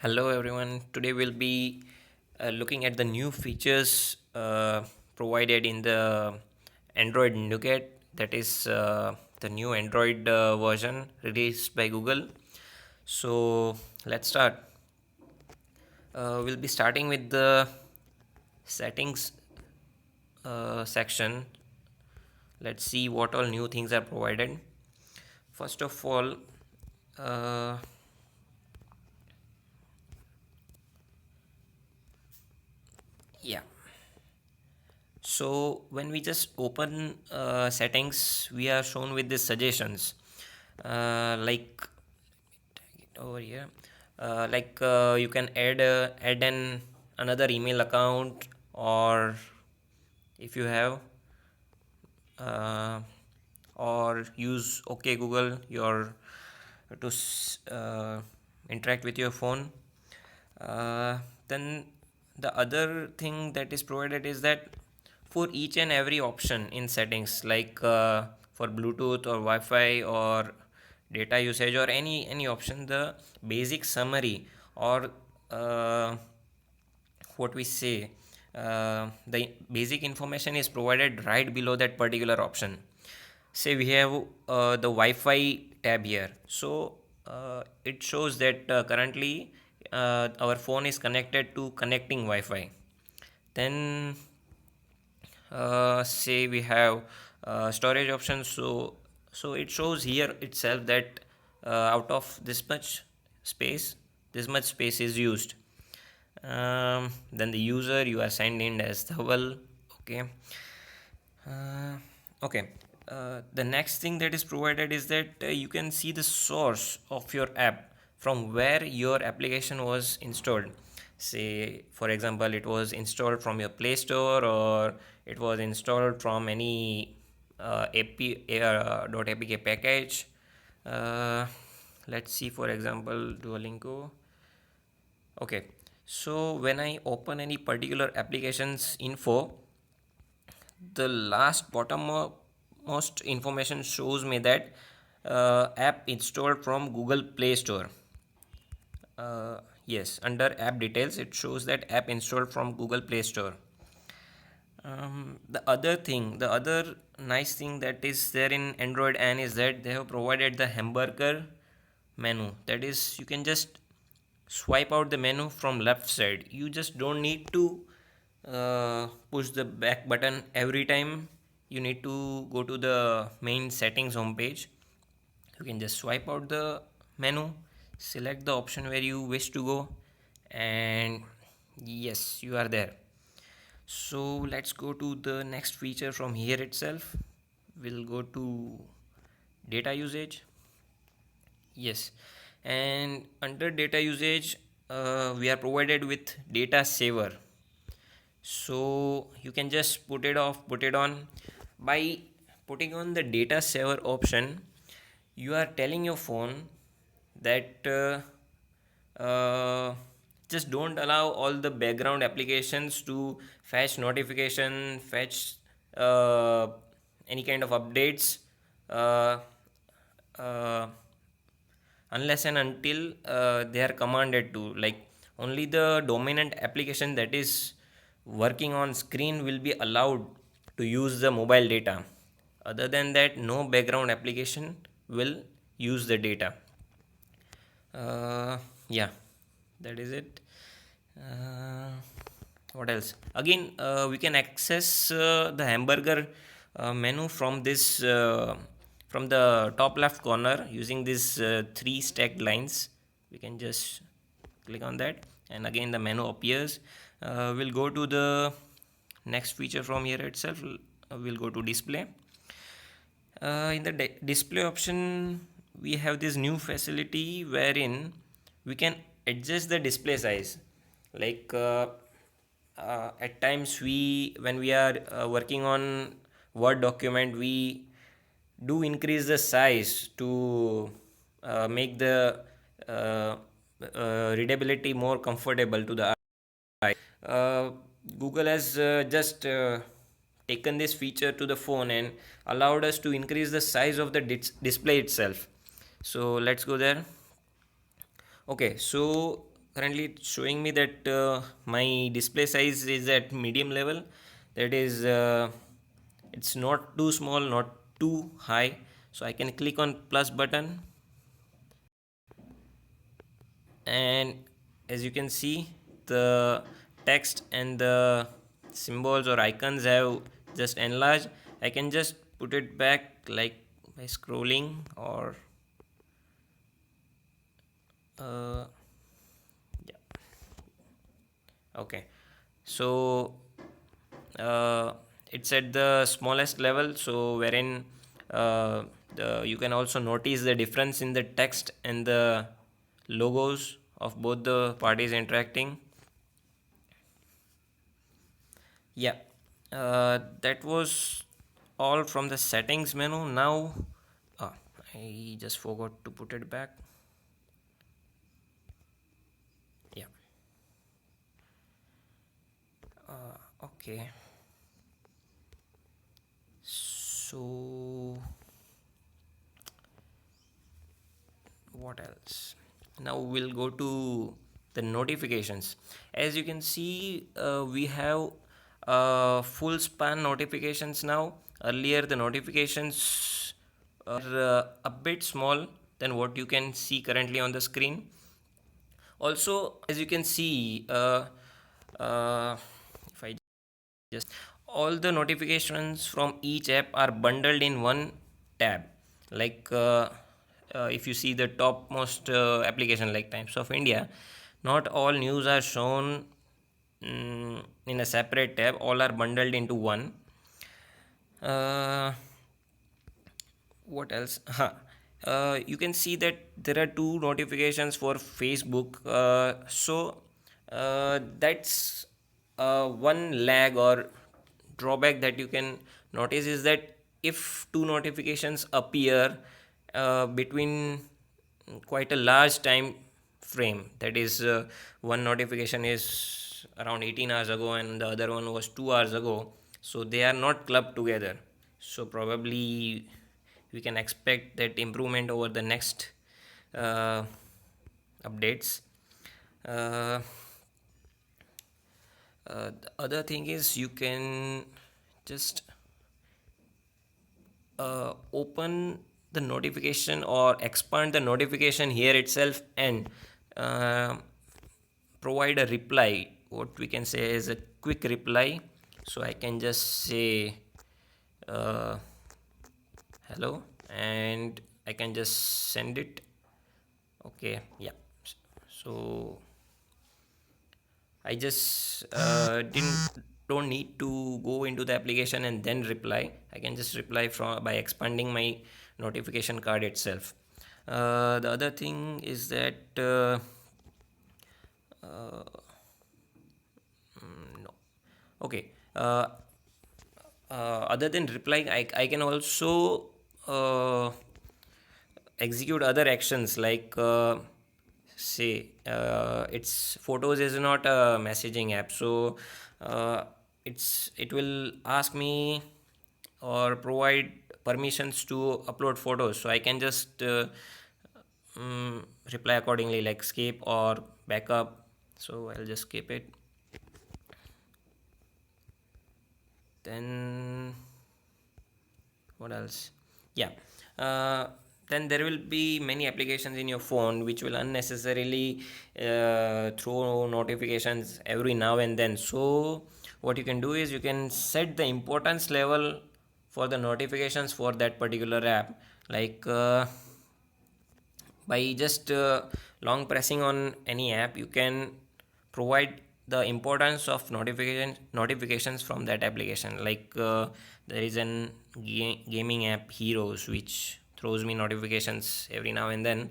Hello everyone. Today we'll be looking at the new features provided in the Android Nougat. That is the new Android version released by Google. So let's start. We'll be starting with the settings section. Let's see what all new things are provided. First of all, uh, yeah. So when we just open settings, we are shown with the suggestions, like tag it over here, you can add an another email account, or if you have, uh, or use OK Google your to interact with your phone. Then the other thing that is provided is that for each and every option in settings, like for Bluetooth or Wi-Fi or data usage or any option, the basic summary or what we say, the basic information is provided right below that particular option. Say we have the Wi-Fi tab here, so it shows that currently our phone is connected to connecting Wi-Fi. Then say we have storage options, so it shows here itself that out of this much space is used. Then the user, you are signed in as Dhawal. Okay. uh, okay. The next thing that is provided is that you can see the source of your app from where your application was installed. Say, for example, it was installed from your Play Store, or it was installed from any .apk package. Uh, let's see, for example, Duolingo. Okay, so when I open any particular applications info, the last bottommost information shows me that app installed from Google Play Store. Yes, under app details, it shows that app installed from Google Play Store. The other nice thing that is there in Android N is that they have provided the hamburger menu. That is, you can just swipe out the menu from left side. You just don't need to push the back button every time you need to go to the main settings homepage. You can just swipe out the menu, select the option where you wish to go, and yes, you are there. So let's go to the next feature from here itself. We'll go to data usage. Yes, and under data usage, we are provided with data saver. So you can just put it off, put it on. By putting on the data saver option, you are telling your phone that just don't allow all the background applications to fetch notification, fetch uh, any kind of updates, uh, uh, unless and until they are commanded to. Like, only the dominant application that is working on screen will be allowed to use the mobile data. Other than that, no background application will use the data. Yeah, that is it. uh, what else? Again, we can access the hamburger menu from this from the top left corner using these three stacked lines. We can just click on that, and again the menu appears. We'll go to the next feature from here itself. We'll go to display. In the display option, we have this new facility wherein we can adjust the display size. Like, at times, when we are working on Word document, we do increase the size to make the uh, readability more comfortable to the eye. Google has just taken this feature to the phone and allowed us to increase the size of the display itself. So let's go there. Okay, so currently it's showing me that my display size is at medium level. That is, it's not too small, not too high. So I can click on plus button, and as you can see, the text and the symbols or icons have just enlarged. I can just put it back like by scrolling, or uh, yeah, okay. So uh, it's at the smallest level, so wherein you can also notice the difference in the text and the logos of both the parties interacting. Yeah, that was all from the settings menu. Now, ah, I just forgot to put it back. Yeah, okay. So, what else? Now we'll go to the notifications. As you can see, we have full span notifications now. Earlier, the notifications are a bit small than what you can see currently on the screen. Also, as you can see, if I just, all the notifications from each app are bundled in one tab. Like if you see the topmost application like Times of India, not all news are shown in a separate tab. All are bundled into one. uh, what else? You can see that there are two notifications for Facebook. That's one lag or drawback that you can notice, is that if two notifications appear between quite a large time frame, that is, one notification is around 18 hours ago and the other one was 2 hours ago, so they are not clubbed together. So probably we can expect that improvement over the next uh, updates. uh, the other thing is, you can just open the notification or expand the notification here itself, and uh, provide a reply. What we can say is a quick reply. So I can just say uh, hello, and I can just send it. Okay, yeah. So I just didn't don't need to go into the application and then reply. I can just reply from by expanding my notification card itself. The other thing is that uh, no. Okay. Other than replying, I can also execute other actions, like say, it's photos is not a messaging app, so it will ask me or provide permissions to upload photos, so I can just reply accordingly, like skip or backup. So I'll just skip it. Then what else? Yeah. Then there will be many applications in your phone which will unnecessarily throw notifications every now and then. So what you can do is, you can set the importance level for the notifications for that particular app, like by just long pressing on any app, you can provide the importance of notifications from that application. Like there is an gaming app, Heroes, which throws me notifications every now and then.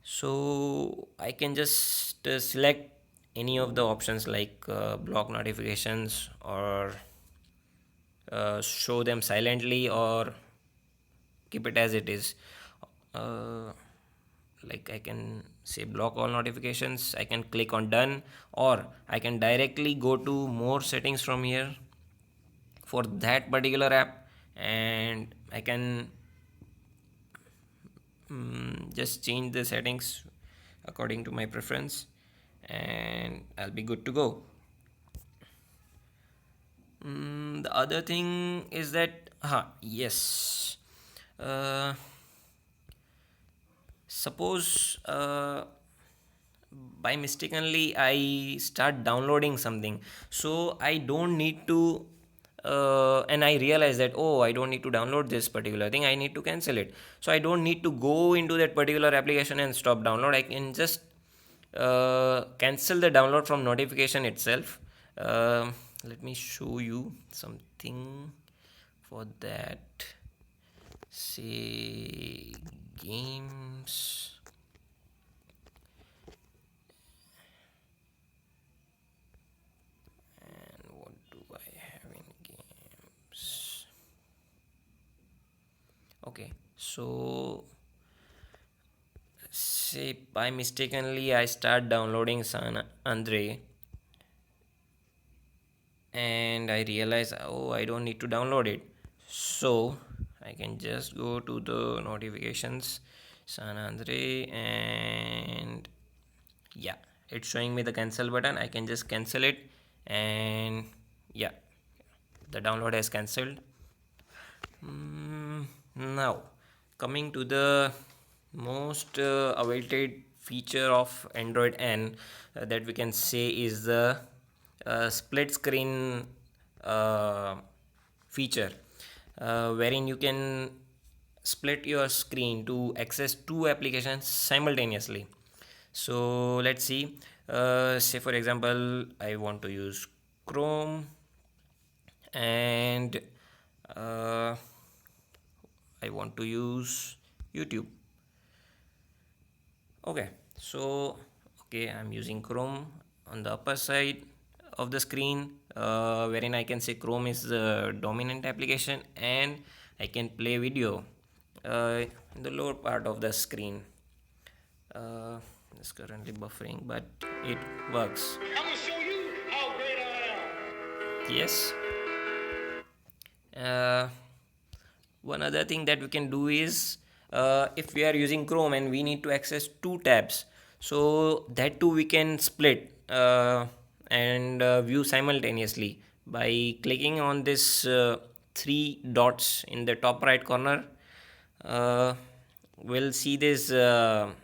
So I can just select any of the options, like block notifications, or show them silently, or keep it as it is. uh, like I can say block all notifications, I can click on done, or I can directly go to more settings from here for that particular app, and I can just change the settings according to my preference. and I'll be good to go. The other thing is that, yes, uh, suppose by mistakenly I start downloading something, so I don't need to and I realize that, oh, I don't need to download this particular thing, I need to cancel it. So I don't need to go into that particular application and stop download. I can just cancel the download from notification itself. Let me show you something for that. Say games. And what do I have in games? Okay, so say by mistakenly I start downloading San Andre and I realize, oh, I don't need to download it. So I can just go to the notifications, San Andre, and yeah, it's showing me the cancel button. I can just cancel it, and yeah, the download has cancelled. Now coming to the most awaited feature of Android N, that we can say is the split screen uh, feature, wherein you can split your screen to access two applications simultaneously. So let's see, say for example I want to use Chrome and uh, I want to use YouTube. Okay, so okay, I'm using Chrome on the upper side of the screen, wherein I can say Chrome is the dominant application, and I can play video in the lower part of the screen. It's currently buffering, but it works. I'm gonna show you how great I am. Yes. Uh, One other thing that we can do is, if we are using Chrome and we need to access two tabs, so that too we can split and view simultaneously by clicking on this three dots in the top right corner. uh, we'll see this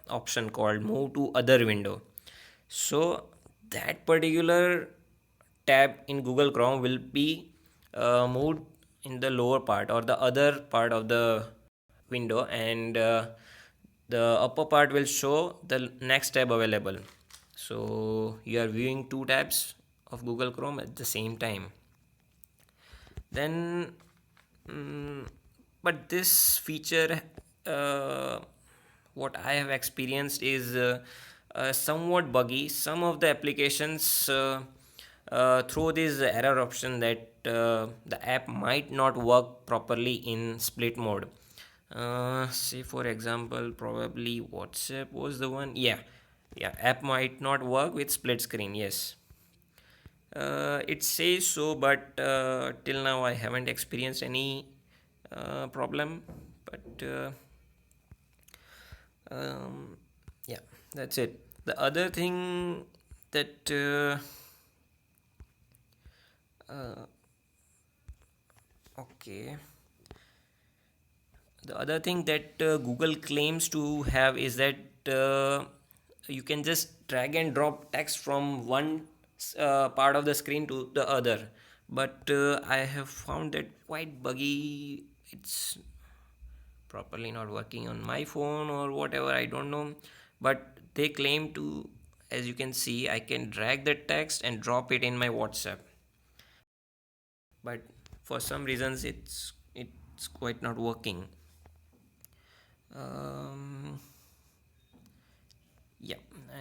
option called move to other window. So that particular tab in Google Chrome will be moved in the lower part or the other part of the window, and the upper part will show the next tab available. So you are viewing two tabs of Google Chrome at the same time. Then but this feature, uh, what I have experienced is somewhat buggy. Some of the applications throw this error option that the app might not work properly in split mode. Say for example, probably WhatsApp was the one. Yeah, app might not work with split screen. Yes, it says so, but till now I haven't experienced any problem. But yeah, that's it. The other thing that okay, the other thing that Google claims to have is that you can just drag and drop text from one part of the screen to the other. But I have found that quite buggy. It's properly not working on my phone or whatever, I don't know. But they claim to, as you can see, I can drag the text and drop it in my WhatsApp. But for some reasons, it's quite not working. um, yeah,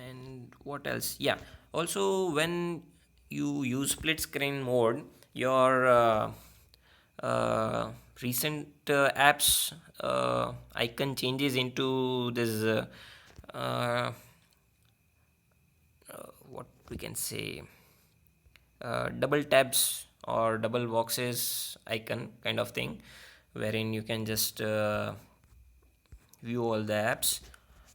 and what else? Yeah, also when you use split screen mode, your recent apps icon changes into this uh, what we can say, double tabs or double boxes icon kind of thing, wherein you can just view all the apps.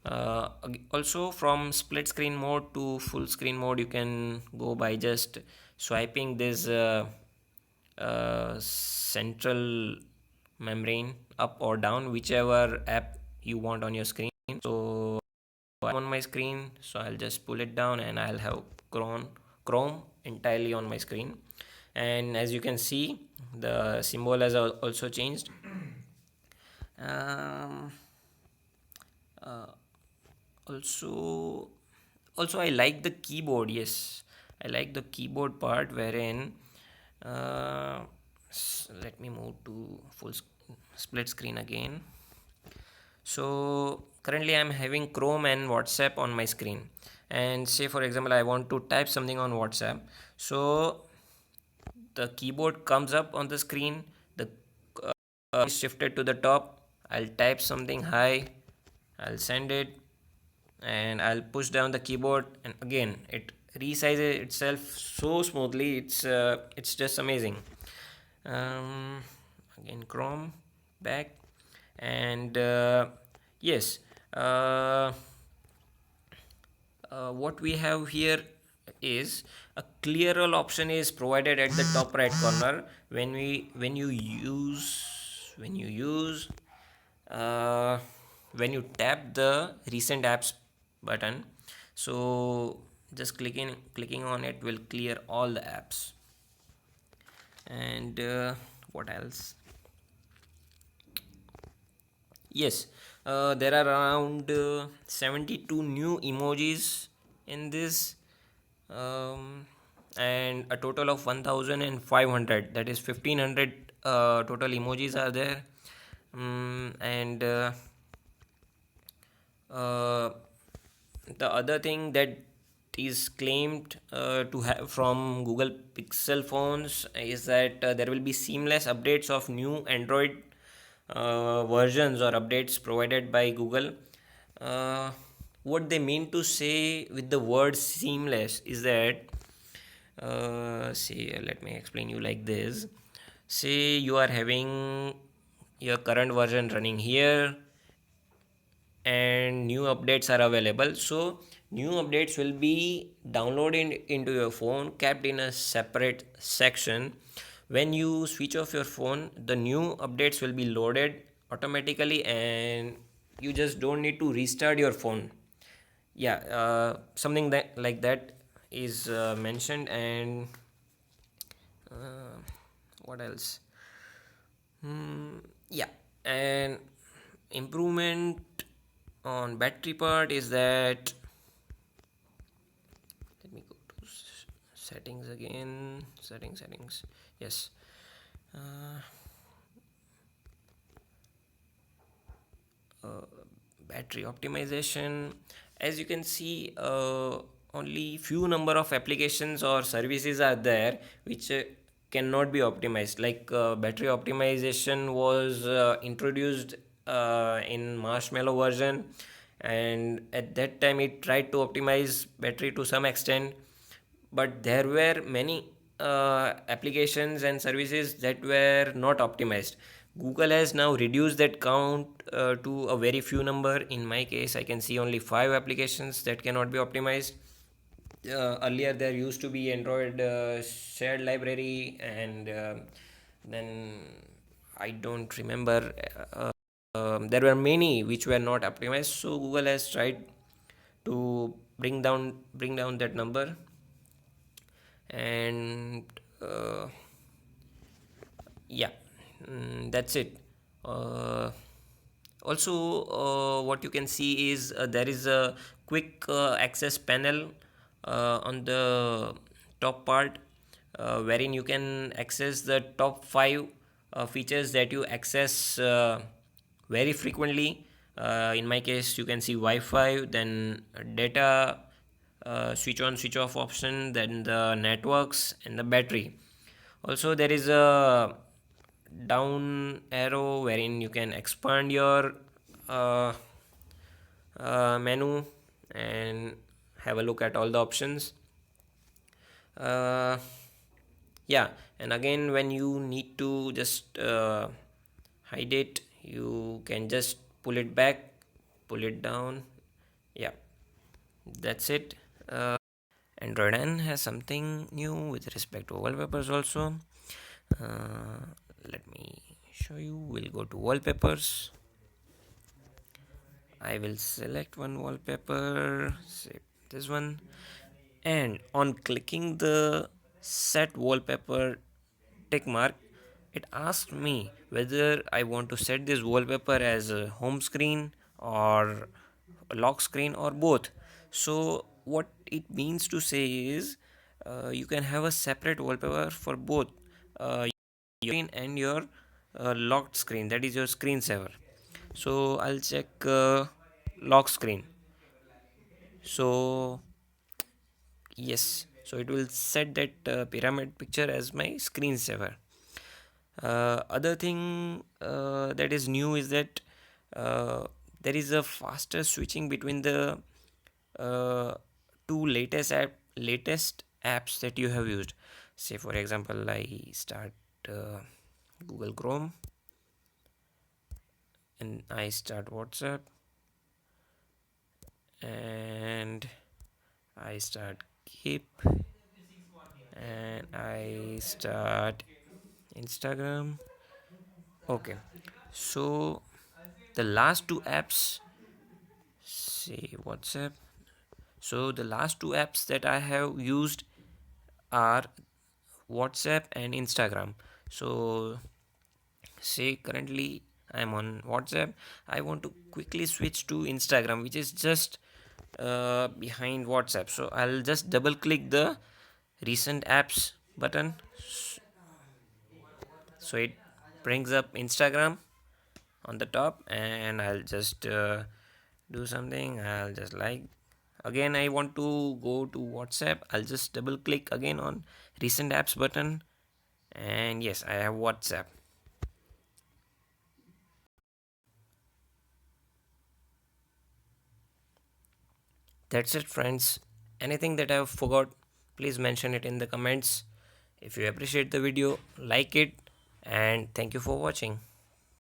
Also, from split screen mode to full screen mode, you can go by just swiping this central membrane up or down, whichever app you want on your screen. So I'm on my screen, so I'll just pull it down and I'll have Chrome entirely on my screen. And as you can see, the symbol has also changed. um, uh, also also I like the keyboard. Yes, I like the keyboard part, wherein uh, let me move to split screen again. So currently I'm having Chrome and WhatsApp on my screen, and say for example I want to type something on WhatsApp. So the keyboard comes up on the screen, the is shifted to the top. I'll type something, hi, I'll send it, and I'll push down the keyboard, and again it resizes itself so smoothly. It's just amazing. um, Again, Chrome back, and yes, uh, what we have here is a clear all option is provided at the top right corner when you use uh, when you tap the recent apps button. So just clicking on it will clear all the apps. And what else? Yes, there are around 72 new emojis in this, um, and a total of 1500, that is 1500 total emojis are there. And uh, the other thing that is claimed to have from Google Pixel phones is that there will be seamless updates of new Android versions or updates provided by Google. Uh, what they mean to say with the word seamless is that, say, let me explain you like this. Say you are having your current version running here, and new updates are available. So new updates will be downloaded into your phone, kept in a separate section. When you switch off your phone, the new updates will be loaded automatically, and you just don't need to restart your phone. Yeah, something that like that is mentioned. And uh, what else? Yeah, and improvement on battery part is that, let me go to settings again. Settings. Yes. uh, uh, Battery optimization. As you can see, only few number of applications or services are there which cannot be optimized. Like battery optimization was introduced in Marshmallow version, and at that time it tried to optimize battery to some extent, but there were many applications and services that were not optimized. Google has now reduced that count to a very few number. In my case, I can see only 5 applications that cannot be optimized. Earlier there used to be Android shared library, and then I don't remember. There were many which were not optimized, so Google has tried to bring down that number. And yeah, that's it. uh, Also, what you can see is there is a quick access panel on the top part, wherein you can access the top 5 features that you access very frequently. In my case, you can see Wi-Fi, then data, switch on switch off option, then the networks and the battery. Also, there is a down arrow wherein you can expand your uh, menu and have a look at all the options. uh, yeah, and again, when you need to just hide it, you can just pull it back, pull it down, Yeah, that's it. Android N has something new with respect to wallpapers also. uh, Let me show you. We'll go to wallpapers. I will select one wallpaper, say this one, and on clicking the set wallpaper tick mark, it asks me whether I want to set this wallpaper as a home screen or a lock screen or both. So what it means to say is, you can have a separate wallpaper for both your screen and your locked screen, that is your screensaver. So I'll check lock screen. So yes, so it will set that pyramid picture as my screensaver. Other thing that is new is that uh, there is a faster switching between the uh, two latest apps that you have used. Say for example, I start uh, Google Chrome and I start WhatsApp and I start Keep and I start Instagram. Okay, so the last two apps, say WhatsApp. So the last two apps that I have used are WhatsApp and Instagram. So say currently I'm on WhatsApp. I want to quickly switch to Instagram, which is just behind WhatsApp. So I'll just double click the recent apps button. So it brings up Instagram on the top, and I'll just do something. I'll just like, again I want to go to WhatsApp. I'll just double click again on recent apps button, and yes, I have WhatsApp. That's it, friends. Anything that I've forgot, please mention it in the comments. If you appreciate the video, like it, and thank you for watching.